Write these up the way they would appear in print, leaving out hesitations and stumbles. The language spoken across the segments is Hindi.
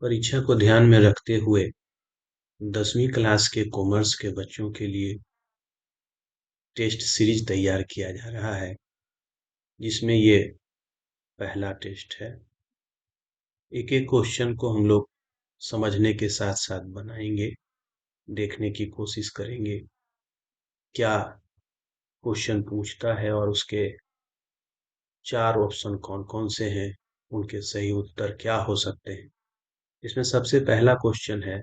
परीक्षा को ध्यान में रखते हुए 10वीं क्लास के कॉमर्स के बच्चों के लिए टेस्ट सीरीज तैयार किया जा रहा है, जिसमें ये पहला टेस्ट है। एक एक क्वेश्चन को हम लोग समझने के साथ साथ बनाएंगे, देखने की कोशिश करेंगे क्या क्वेश्चन पूछता है और उसके 4 ऑप्शन कौन कौन से हैं, उनके सही उत्तर क्या हो सकते हैं। इसमें सबसे पहला क्वेश्चन है,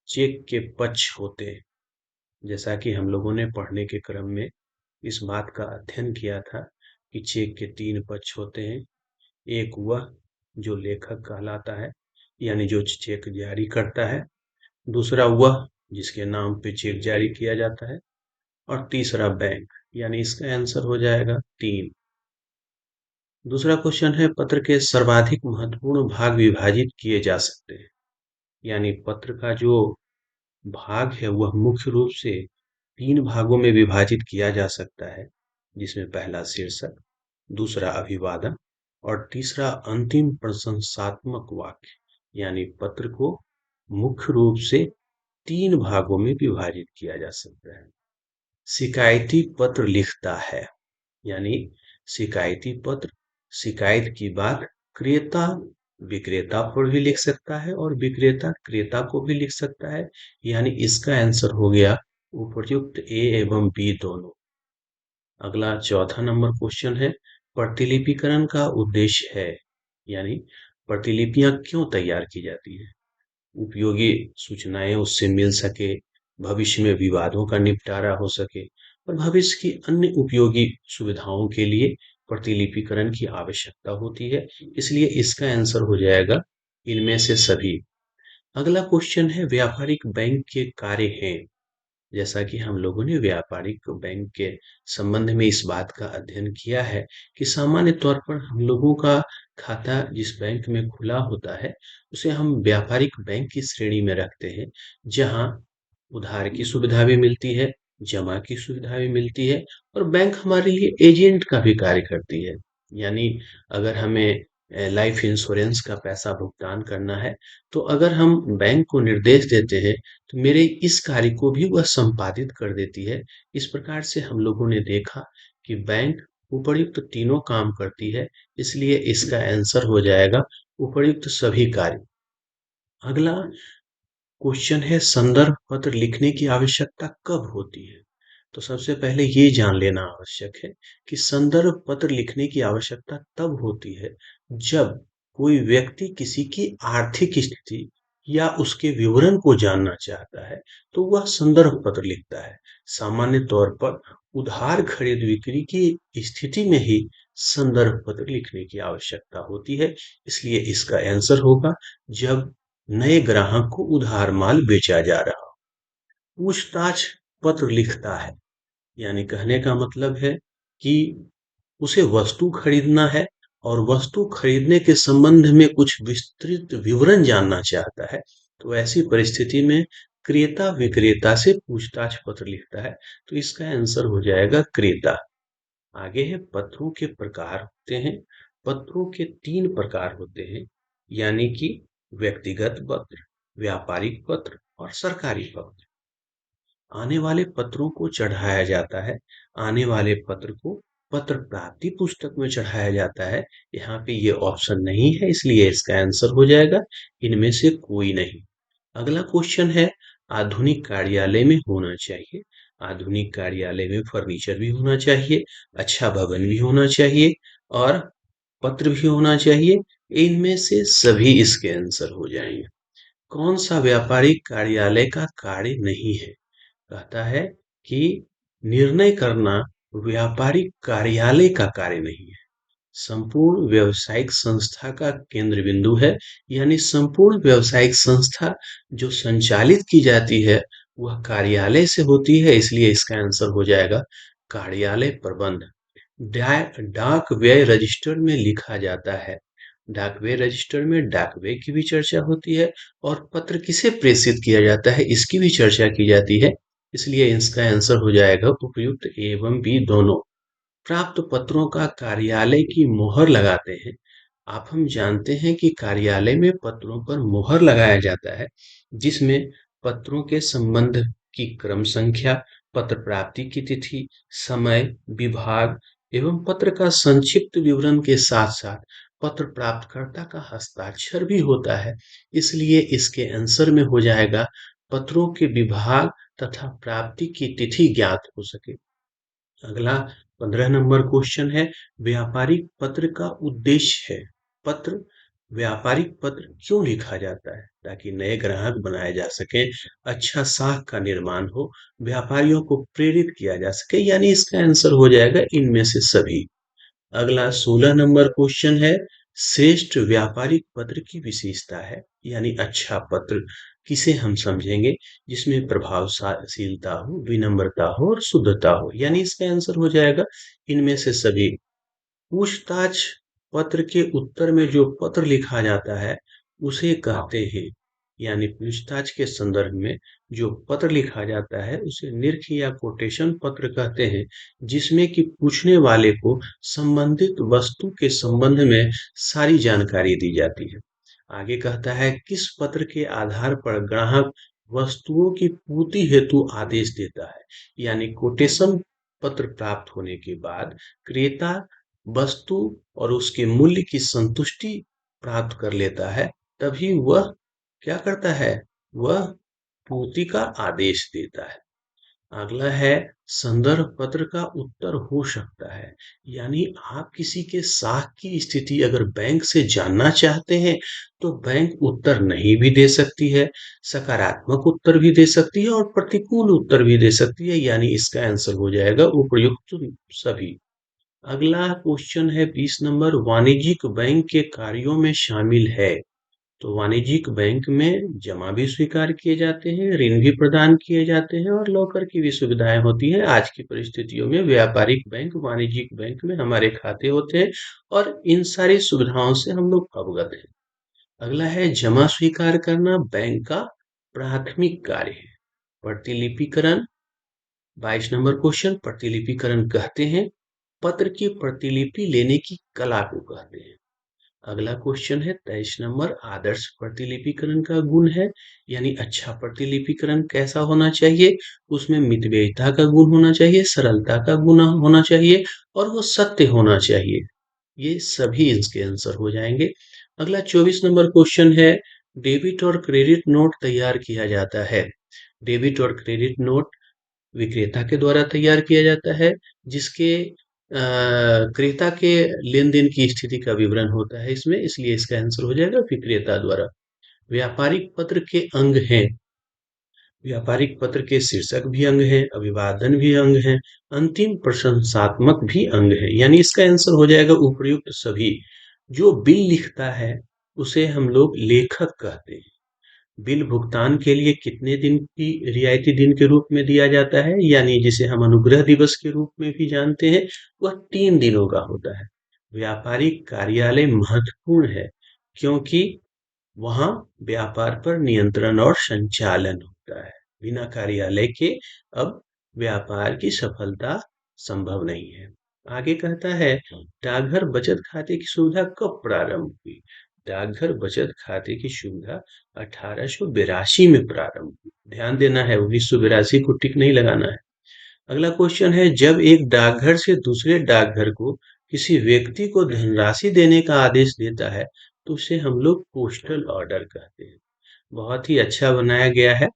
चेक के पक्ष होते हैं। जैसा कि हम लोगों ने पढ़ने के क्रम में इस बात का अध्ययन किया था कि चेक के 3 पक्ष होते हैं। एक वह जो लेखक कहलाता है, यानी जो चेक जारी करता है। दूसरा वह जिसके नाम पे चेक जारी किया जाता है। और तीसरा बैंक, यानी इसका आंसर हो जाएगा 3। दूसरा क्वेश्चन है, पत्र के सर्वाधिक महत्वपूर्ण भाग विभाजित किए जा सकते हैं। यानी पत्र का जो भाग है वह मुख्य रूप से 3 भागों में विभाजित किया जा सकता है, जिसमें पहला शीर्षक, दूसरा अभिवादन और तीसरा अंतिम प्रशंसात्मक वाक्य। यानी पत्र को मुख्य रूप से 3 भागों में विभाजित किया जा सकता है। शिकायती पत्र लिखता है, यानी शिकायती पत्र शिकायत की बात क्रेता विक्रेता पर भी लिख सकता है और विक्रेता क्रेता को भी लिख सकता है। यानी इसका आंसर हो गया उपर्युक्त ए एवं बी दोनों। अगला चौथा नंबर क्वेश्चन है, प्रतिलिपिकरण का उद्देश्य है। यानी प्रतिलिपियां क्यों तैयार की जाती है? उपयोगी सूचनाएं उससे मिल सके, भविष्य में विवादों का निपटारा हो सके और भविष्य की अन्य उपयोगी सुविधाओं के लिए प्रतिलिपिकरण की आवश्यकता होती है। इसलिए इसका आंसर हो जाएगा इनमें से सभी। अगला क्वेश्चन है, व्यापारिक बैंक के कार्य हैं। जैसा कि हम लोगों ने व्यापारिक बैंक के संबंध में इस बात का अध्ययन किया है कि सामान्य तौर पर हम लोगों का खाता जिस बैंक में खुला होता है उसे हम व्यापारिक बैंक की श्रेणी में रखते हैं, जहां उधार की सुविधा भी मिलती है, जमा की सुविधा भी मिलती है और बैंक हमारे लिए एजेंट का भी कार्य करती है। यानी अगर हमें लाइफ इंश्योरेंस का पैसा भुगतान करना है, तो अगर हम बैंक को निर्देश देते हैं तो मेरे इस कार्य को भी वह संपादित कर देती है। इस प्रकार से हम लोगों ने देखा कि बैंक उपर्युक्त तीनों काम करती है, इसलिए इसका आंसर हो जाएगा उपर्युक्त सभी कार्य। अगला क्वेश्चन है, संदर्भ पत्र लिखने की आवश्यकता कब होती है? तो सबसे पहले ये जान लेना आवश्यक है कि संदर्भ पत्र लिखने की आवश्यकता तब होती है जब कोई व्यक्ति किसी की आर्थिक स्थिति या उसके विवरण को जानना चाहता है, तो वह संदर्भ पत्र लिखता है। सामान्य तौर पर उधार खरीद बिक्री की स्थिति में ही संदर्भ पत्र लिखने की आवश्यकता होती है। इसलिए इसका आंसर होगा जब नए ग्राहक को उधार माल बेचा जा रहा हो। पूछताछ पत्र लिखता है, यानी कहने का मतलब है कि उसे वस्तु खरीदना है और वस्तु खरीदने के संबंध में कुछ विस्तृत विवरण जानना चाहता है, तो ऐसी परिस्थिति में क्रेता विक्रेता से पूछताछ पत्र लिखता है। तो इसका आंसर हो जाएगा क्रेता। आगे है, पत्रों के प्रकार होते हैं। पत्रों के 3 प्रकार होते हैं, यानी कि व्यक्तिगत पत्र, व्यापारिक पत्र और सरकारी पत्र। आने वाले पत्रों को चढ़ाया जाता है, आने वाले पत्र को पत्र प्राप्ति पुस्तक में चढ़ाया जाता है। यहाँ पे ये ऑप्शन नहीं है, इसलिए इसका आंसर हो जाएगा इनमें से कोई नहीं। अगला क्वेश्चन है, आधुनिक कार्यालय में होना चाहिए। आधुनिक कार्यालय में फर्नीचर भी होना चाहिए, अच्छा भवन भी होना चाहिए और पत्र भी होना चाहिए। इनमें से सभी इसके आंसर हो जाएंगे। कौन सा व्यापारिक कार्यालय का कार्य नहीं है? कहता है कि निर्णय करना व्यापारिक कार्यालय का कार्य नहीं है, संपूर्ण व्यावसायिक संस्था का केंद्र बिंदु है। यानी संपूर्ण व्यावसायिक संस्था जो संचालित की जाती है वह कार्यालय से होती है, इसलिए इसका आंसर हो जाएगा कार्यालय प्रबंध। डाक व्यय रजिस्टर में लिखा जाता है। डाक व्यय रजिस्टर में डाक व्यय की भी चर्चा होती है और पत्र किसे प्रेषित किया जाता है इसकी भी चर्चा की जाती है। इसलिए इसका आंसर हो जाएगा उपयुक्त एवं बी दोनों। प्राप्त पत्रों का कार्यालय की मोहर लगाते हैं। आप हम जानते हैं कि कार्यालय में पत्रों पर मुहर लगाया जाता है, जिसमें पत्रों के संबंध की क्रम संख्या, पत्र प्राप्ति की तिथि, समय, विभाग एवं पत्र का संक्षिप्त विवरण के साथ-साथ पत्र प्राप्तकर्ता का हस्ताक्षर भी होता है। इसलिए इसके आंसर में हो जाएगा पत्रों के विभाग तथा प्राप्ति की तिथि ज्ञात हो सके। अगला 15 नंबर क्वेश्चन है, व्यापारिक पत्र का उद्देश्य है। पत्र व्यापारिक पत्र क्यों लिखा जाता है? ताकि नए ग्राहक बनाए जा सके, अच्छा साख का निर्माण हो, व्यापारियों को प्रेरित किया जा सके, यानी इसका आंसर हो जाएगा इनमें से सभी। अगला 16 नंबर क्वेश्चन है, श्रेष्ठ व्यापारिक पत्र की विशेषता है, यानी अच्छा पत्र किसे हम समझेंगे? जिसमें प्रभावशीलता हो, विनम्रता हो और शुद्धता हो, यानी इसका आंसर हो जाएगा इनमें से सभी। पूछताछ पत्र के उत्तर में जो पत्र लिखा जाता है उसे कहते हैं, यानी पूछताछ के संदर्भ में जो पत्र लिखा जाता है उसे निर्ख या कोटेशन पत्र कहते हैं, जिसमें कि पूछने वाले को संबंधित वस्तु के संबंध में सारी जानकारी दी जाती है। आगे कहता है, किस पत्र के आधार पर ग्राहक वस्तुओं की पूर्ति हेतु आदेश देता है, यानी कोटेशन पत्र प्राप्त होने के बाद क्रेता वस्तु और उसके मूल्य की संतुष्टि प्राप्त कर लेता है, तभी वह क्या करता है? वह पूर्ति का आदेश देता है। अगला है, संदर्भ पत्र का उत्तर हो सकता है, यानी आप किसी के साख की स्थिति अगर बैंक से जानना चाहते हैं तो बैंक उत्तर नहीं भी दे सकती है, सकारात्मक उत्तर भी दे सकती है और प्रतिकूल उत्तर भी दे सकती है, यानी इसका आंसर हो जाएगा उपर्युक्त सभी। अगला क्वेश्चन है 20 नंबर, वाणिज्यिक बैंक के कार्यों में शामिल है। तो वाणिज्यिक बैंक में जमा भी स्वीकार किए जाते हैं, ऋण भी प्रदान किए जाते हैं और लॉकर की भी सुविधाएं होती है। आज की परिस्थितियों में व्यापारिक बैंक वाणिज्यिक बैंक में हमारे खाते होते हैं और इन सारी सुविधाओं से हम लोग अवगत हैं। अगला है, जमा स्वीकार करना बैंक का प्राथमिक कार्य है। प्रतिलिपिकरण 22 नंबर क्वेश्चन, प्रतिलिपिकरण कहते हैं पत्र की प्रतिलिपि लेने की कला को कहते हैं। अगला क्वेश्चन है 23 नंबर, आदर्श प्रतिलिपिकरण का गुण है, यानी अच्छा प्रतिलिपिकरण कैसा होना चाहिए? उसमें मितव्ययिता का गुण होना चाहिए, सरलता का गुण होना चाहिए और वो सत्य होना चाहिए। ये सभी इसके आंसर हो जाएंगे। अगला 24 नंबर क्वेश्चन है, डेबिट और क्रेडिट नोट तैयार किया जाता है। डेबिट और क्रेडिट नोट विक्रेता के द्वारा तैयार किया जाता है, जिसके क्रेता के लेन-देन की स्थिति का विवरण होता है इसमें, इसलिए इसका आंसर हो जाएगा विक्रेता द्वारा। व्यापारिक पत्र के अंग हैं। व्यापारिक पत्र के शीर्षक भी अंग है, अभिवादन भी अंग है, अंतिम प्रशंसात्मक भी अंग है, यानी इसका आंसर हो जाएगा उपर्युक्त सभी। जो बिल लिखता है उसे हम लोग लेखक कहते हैं। बिल भुगतान के लिए कितने दिन की रियायती दिन के रूप में दिया जाता है, यानी जिसे हम अनुग्रह दिवस के रूप में भी जानते हैं, वह 3 दिनों का होता है। व्यापारिक कार्यालय महत्वपूर्ण है क्योंकि वहां व्यापार पर नियंत्रण और संचालन होता है। बिना कार्यालय के अब व्यापार की सफलता संभव नहीं है। आगे कहता है, डाकघर बचत खाते की सुविधा कब प्रारंभ हुई? डाकघर बचत खाते की सुविधा 1882 में प्रारंभ हुई। ध्यान देना है, 1982 को टिक नहीं लगाना है। अगला क्वेश्चन है, जब एक डाकघर से दूसरे डाकघर को किसी व्यक्ति को धनराशि देने का आदेश देता है तो उसे हम लोग पोस्टल ऑर्डर कहते हैं। बहुत ही अच्छा बनाया गया है।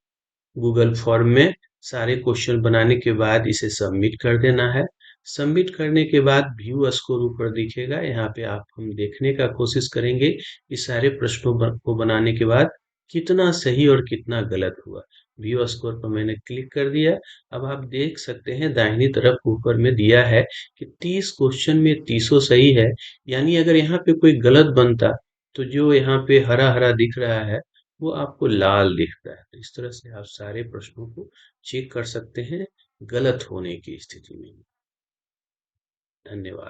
गूगल फॉर्म में सारे क्वेश्चन बनाने के बाद इसे सबमिट कर देना है। सबमिट करने के बाद व्यू स्कोर ऊपर दिखेगा, यहाँ पे आप हम देखने का कोशिश करेंगे कि सारे प्रश्नों को बनाने के बाद कितना सही और कितना गलत हुआ। व्यू स्कोर पर मैंने क्लिक कर दिया। अब आप देख सकते हैं दाहिनी तरफ ऊपर में दिया है कि 30 क्वेश्चन में 30 सही है, यानी अगर यहाँ पे कोई गलत बनता तो जो यहाँ पे हरा हरा दिख रहा है वो आपको लाल दिखता है। तो इस तरह से आप सारे प्रश्नों को चेक कर सकते हैं गलत होने की स्थिति में। धन्यवाद।